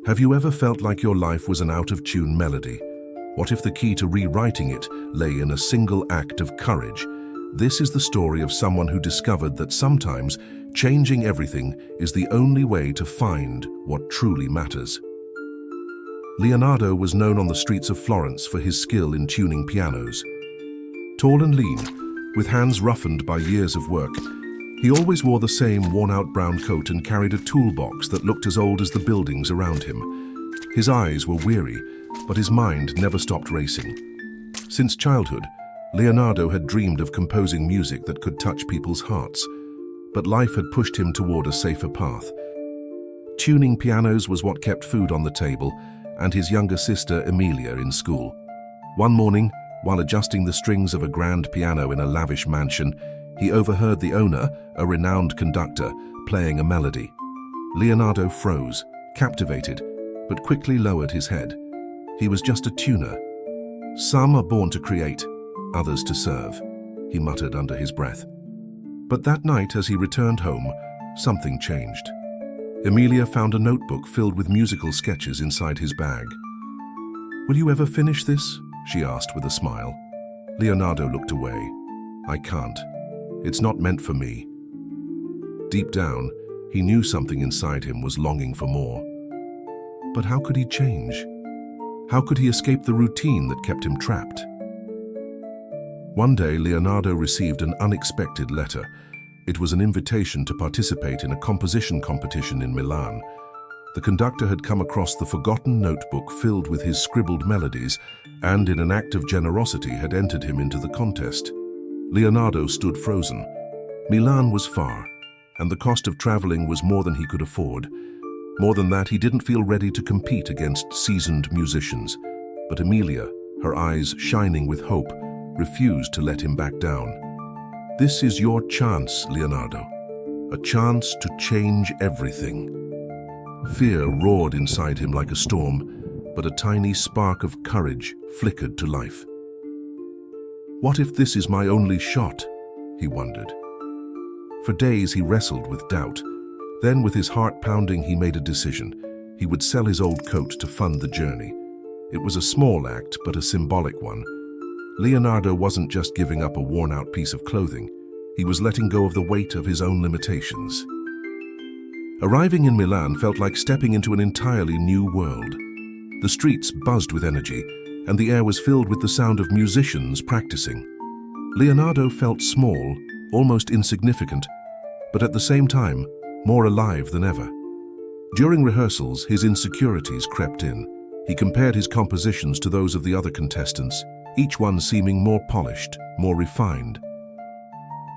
Have you ever felt like your life was an out-of-tune melody? What if the key to rewriting it lay in a single act of courage? This is the story of someone who discovered that sometimes changing everything is the only way to find what truly matters. Leonardo was known on the streets of Florence for his skill in tuning pianos. Tall and lean, with hands roughened by years of work, he always wore the same worn-out brown coat and carried a toolbox that looked as old as the buildings around him. His eyes were weary, but his mind never stopped racing. Since childhood, Leonardo had dreamed of composing music that could touch people's hearts, but life had pushed him toward a safer path. Tuning pianos was what kept food on the table, and his younger sister Emilia in school. One morning, while adjusting the strings of a grand piano in a lavish mansion, he overheard the owner, a renowned conductor, playing a melody. Leonardo froze, captivated, but quickly lowered his head. He was just a tuner. Some are born to create, others to serve, he muttered under his breath. But that night, as he returned home, something changed. Emilia found a notebook filled with musical sketches inside his bag. "Will you ever finish this?" she asked with a smile. Leonardo looked away. "I can't. It's not meant for me." Deep down, he knew something inside him was longing for more. But how could he change? How could he escape the routine that kept him trapped? One day, Leonardo received an unexpected letter. It was an invitation to participate in a composition competition in Milan. The conductor had come across the forgotten notebook filled with his scribbled melodies and, in an act of generosity, had entered him into the contest. Leonardo stood frozen. Milan was far, and the cost of traveling was more than he could afford. More than that, he didn't feel ready to compete against seasoned musicians. But Emilia, her eyes shining with hope, refused to let him back down. "This is your chance, Leonardo. A chance to change everything." Fear roared inside him like a storm, but a tiny spark of courage flickered to life. "What if this is my only shot?" he wondered. For days he wrestled with doubt. Then, with his heart pounding, he made a decision. He would sell his old coat to fund the journey. It was a small act, but a symbolic one. Leonardo wasn't just giving up a worn-out piece of clothing. He was letting go of the weight of his own limitations. Arriving in Milan felt like stepping into an entirely new world. The streets buzzed with energy, and the air was filled with the sound of musicians practicing. Leonardo felt small, almost insignificant, but at the same time, more alive than ever. During rehearsals, his insecurities crept in. He compared his compositions to those of the other contestants, each one seeming more polished, more refined.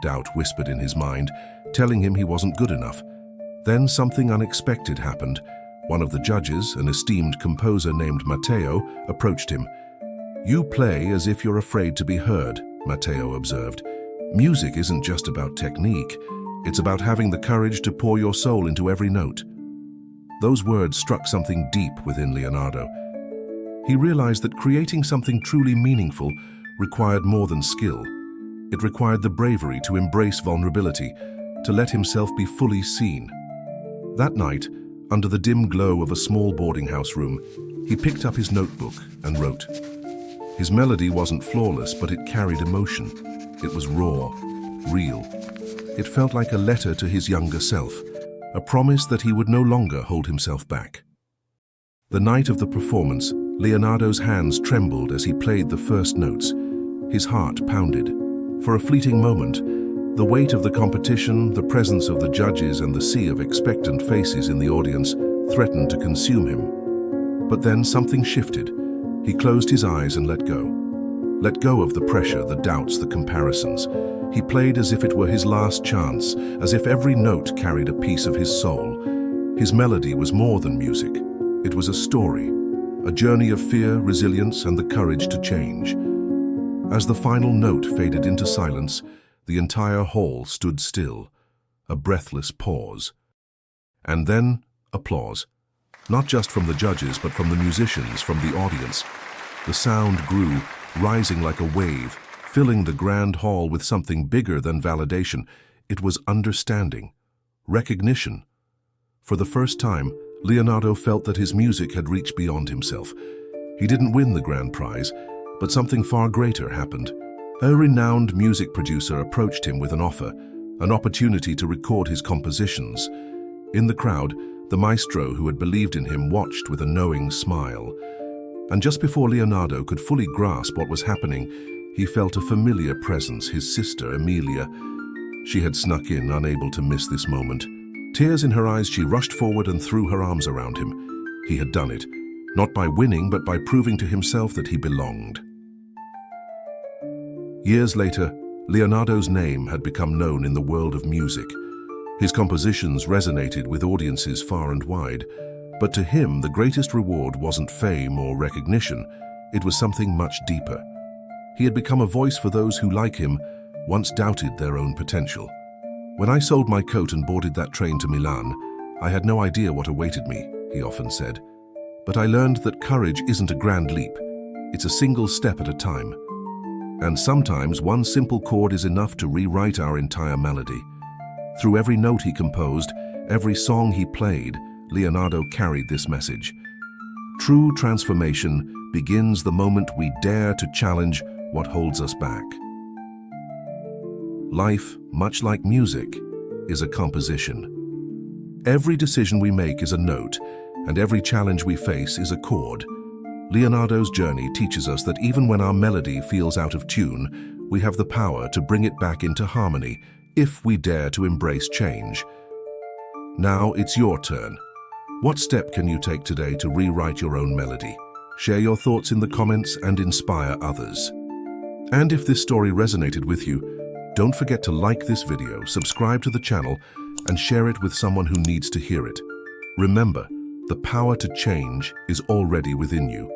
Doubt whispered in his mind, telling him he wasn't good enough. Then something unexpected happened. One of the judges, an esteemed composer named Matteo, approached him. "You play as if you're afraid to be heard," Matteo observed. "Music isn't just about technique. It's about having the courage to pour your soul into every note." Those words struck something deep within Leonardo. He realized that creating something truly meaningful required more than skill. It required the bravery to embrace vulnerability, to let himself be fully seen. That night, under the dim glow of a small boarding house room, he picked up his notebook and wrote. His melody wasn't flawless, but it carried emotion. It was raw, real. It felt like a letter to his younger self, a promise that he would no longer hold himself back. The night of the performance, Leonardo's hands trembled as he played the first notes. His heart pounded. For a fleeting moment, the weight of the competition, the presence of the judges, and the sea of expectant faces in the audience threatened to consume him. But then something shifted. He closed his eyes and let go. Let go of the pressure, the doubts, the comparisons. He played as if it were his last chance, as if every note carried a piece of his soul. His melody was more than music. It was a story, a journey of fear, resilience, and the courage to change. As the final note faded into silence, the entire hall stood still, a breathless pause. And then, applause. Not just from the judges, but from the musicians, from the audience. The sound grew, rising like a wave, filling the grand hall with something bigger than validation. It was understanding, recognition. For the first time, Leonardo felt that his music had reached beyond himself. He didn't win the grand prize, but something far greater happened. A renowned music producer approached him with an offer, an opportunity to record his compositions. In the crowd, the maestro who had believed in him watched with a knowing smile. And just before Leonardo could fully grasp what was happening, he felt a familiar presence, his sister, Emilia. She had snuck in, unable to miss this moment. Tears in her eyes, she rushed forward and threw her arms around him. He had done it, not by winning, but by proving to himself that he belonged. Years later, Leonardo's name had become known in the world of music. His compositions resonated with audiences far and wide, but to him the greatest reward wasn't fame or recognition, it was something much deeper. He had become a voice for those who, like him, once doubted their own potential. "When I sold my coat and boarded that train to Milan, I had no idea what awaited me," he often said. "But I learned that courage isn't a grand leap. It's a single step at a time. And sometimes one simple chord is enough to rewrite our entire melody." Through every note he composed, every song he played, Leonardo carried this message. True transformation begins the moment we dare to challenge what holds us back. Life, much like music, is a composition. Every decision we make is a note, and every challenge we face is a chord. Leonardo's journey teaches us that even when our melody feels out of tune, we have the power to bring it back into harmony if we dare to embrace change. Now it's your turn. What step can you take today to rewrite your own melody? Share your thoughts in the comments and inspire others. And if this story resonated with you, don't forget to like this video, subscribe to the channel, and share it with someone who needs to hear it. Remember, the power to change is already within you.